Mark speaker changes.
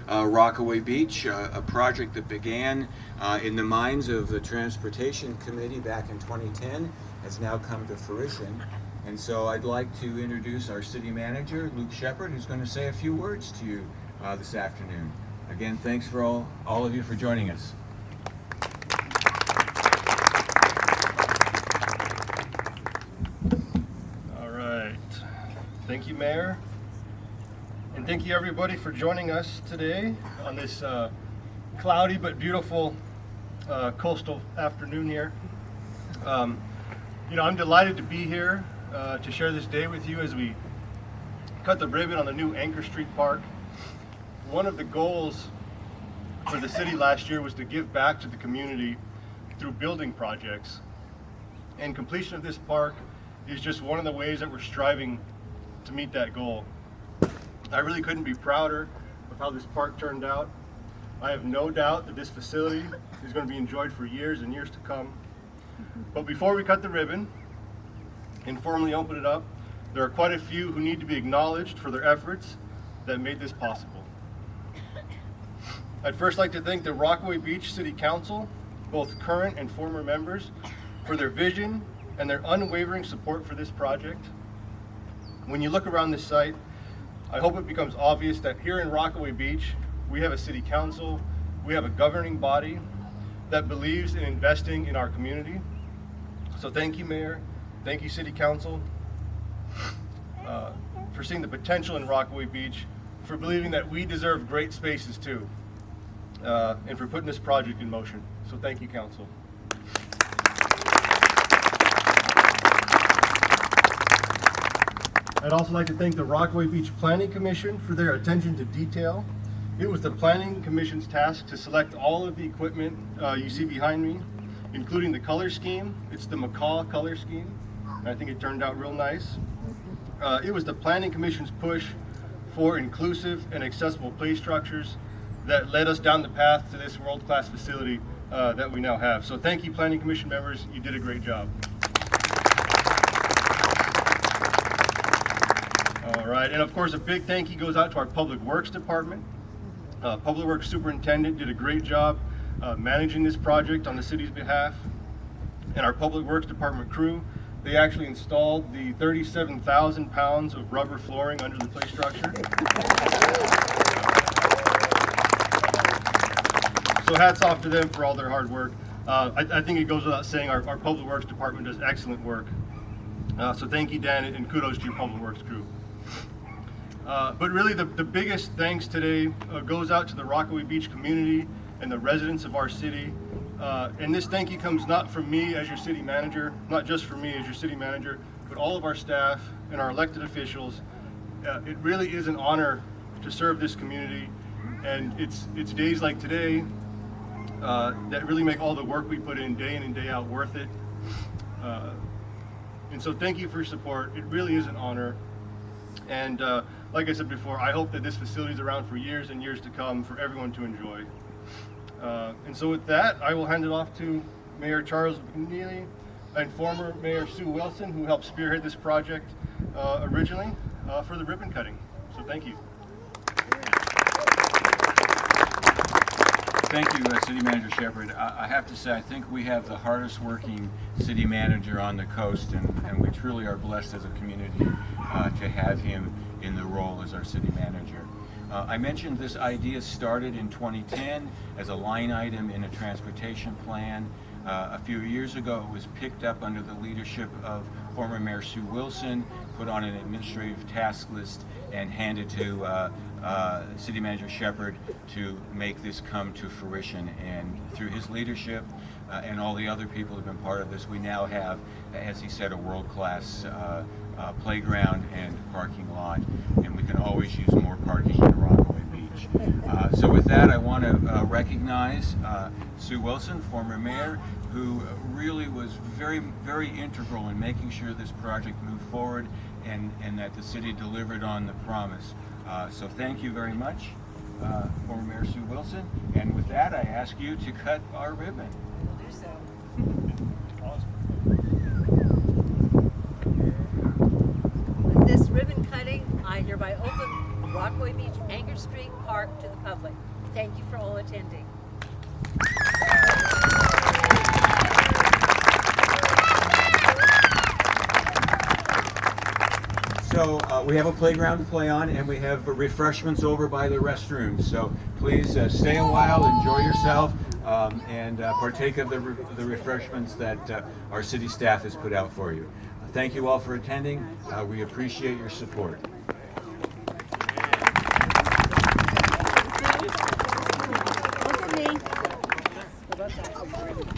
Speaker 1: Rockaway Beach, a project that began in the minds of the Transportation Committee back in 2010, has now come to fruition. And so I'd like to introduce our city manager, Luke Shepard, who's going to say a few words to you this afternoon. Again, thanks for all of you for joining us.
Speaker 2: All right. Thank you, Mayor. And thank you, everybody, for joining us today on this cloudy but beautiful coastal afternoon here. I'm delighted to be here to share this day with you as we cut the ribbon on the new Anchor Street Park. One of the goals for the city last year was to give back to the community through building projects. And completion of this park is just one of the ways that we're striving to meet that goal. I really couldn't be prouder of how this park turned out. I have no doubt that this facility is going to be enjoyed for years and years to come. But before we cut the ribbon and formally open it up, there are quite a few who need to be acknowledged for their efforts that made this possible. I'd first like to thank the Rockaway Beach City Council, both current and former members, for their vision and their unwavering support for this project. When you look around this site, I hope it becomes obvious that here in Rockaway Beach, we have a city council, we have a governing body that believes in investing in our community. So thank you, Mayor, thank you, City Council, for seeing the potential in Rockaway Beach, for believing that we deserve great spaces too, and for putting this project in motion. So thank you, Council. I'd also like to thank the Rockaway Beach Planning Commission for their attention to detail. It was the Planning Commission's task to select all of the equipment you see behind me, including the color scheme. It's the macaw color scheme, and I think it turned out real nice. It was the Planning Commission's push for inclusive and accessible play structures that led us down the path to this world-class facility that we now have. So thank you, Planning Commission members, you did a great job. All right, and of course a big thank you goes out to our Public Works Department. Public Works Superintendent did a great job managing this project on the city's behalf. And our Public Works Department crew, they actually installed the 37,000 pounds of rubber flooring under the play structure. So hats off to them for all their hard work. I think it goes without saying our Public Works Department does excellent work. So thank you, Dan, and kudos to your Public Works crew. But really the biggest thanks today goes out to the Rockaway Beach community and the residents of our city. And this thank you comes not from me as your city manager, not just from me as your city manager, but all of our staff and our elected officials. It really is an honor to serve this community, and it's days like today that really make all the work we put in and day out worth it. And so thank you for your support. It really is an honor. And like I said before, I hope that this facility is around for years and years to come for everyone to enjoy. And so with that, I will hand it off to Mayor Charles McNeely and former Mayor Sue Wilson, who helped spearhead this project originally for the ribbon cutting. So thank you.
Speaker 1: Thank you, City Manager Shepard. I have to say, I think we have the hardest working city manager on the coast, and we truly are blessed as a community to have him in the role as our city manager. I mentioned this idea started in 2010 as a line item in a transportation plan. A few years ago, it was picked up under the leadership of former Mayor Sue Wilson, put on an administrative task list, and handed to City Manager Shepard to make this come to fruition. And through his leadership and all the other people who have been part of this, we now have, as he said, a world-class playground and parking lot, and we can always use more parking in Rockaway Beach. So with that, I want to recognize Sue Wilson, former mayor, who really was very, very integral in making sure this project moved forward and that the city delivered on the promise. So thank you very much, former Mayor Sue Wilson. And with that, I ask you to cut our ribbon.
Speaker 3: We'll do so.
Speaker 2: Awesome.
Speaker 3: With this ribbon cutting, I hereby open Rockaway Beach Anchor Street Park to the public. Thank you for all attending.
Speaker 1: So we have a playground to play on, and we have refreshments over by the restrooms. So please stay a while, enjoy yourself, and partake of the refreshments that our city staff has put out for you. Thank you all for attending. We appreciate your support.
Speaker 3: Look at me.